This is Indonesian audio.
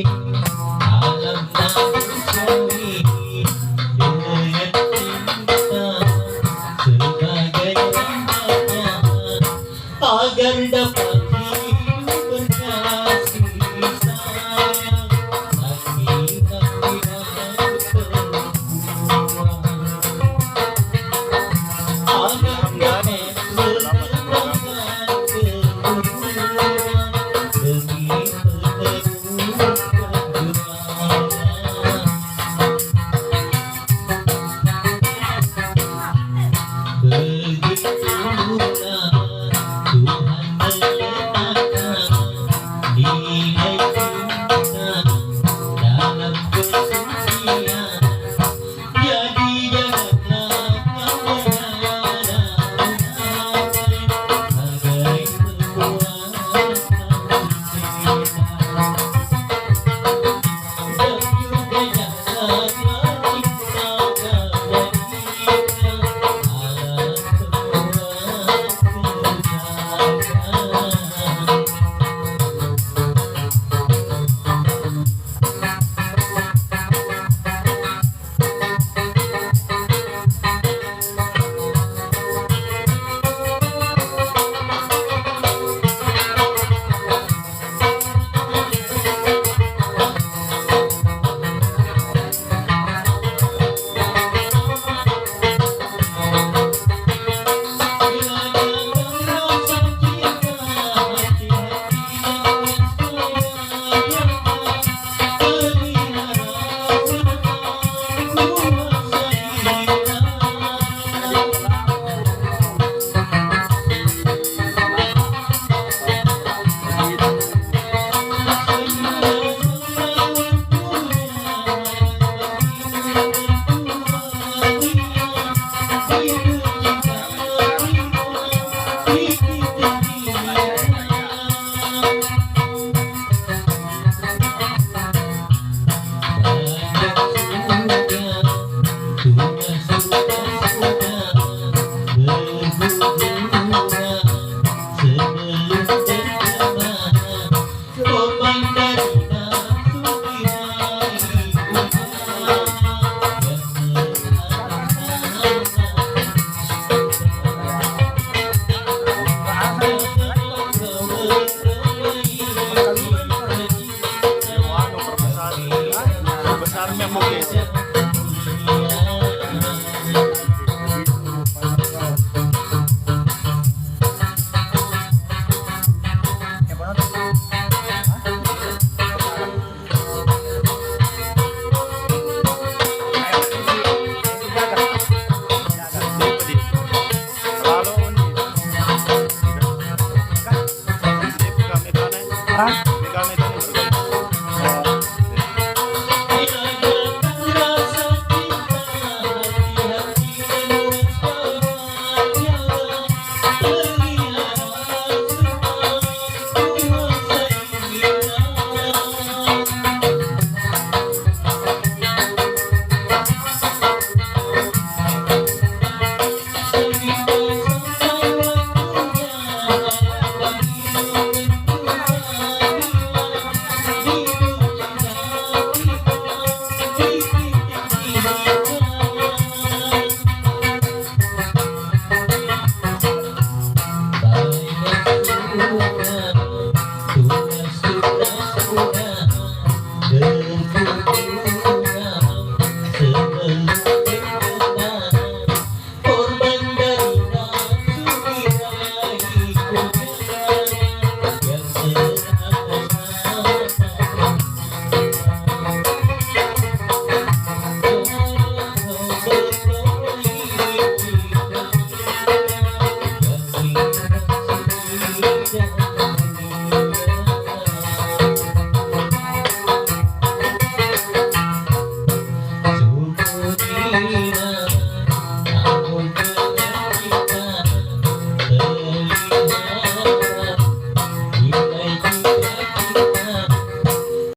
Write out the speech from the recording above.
alam na usawi dengan cinta sebagai tandanya agar dapat hidup berkasih sayang sakit hati aku terbuang agar dapat melupakan kebodohan demi menebus kekurangan. Begitulah Tuhan meletakkan nilai cinta dalam kesucian. Jadi janganlah kau mengada-ngada bagai pembuat cinta. Dan juga janganlah cinta kebalikan alat pembuat kejagaan. Besarnya mungkin Hah?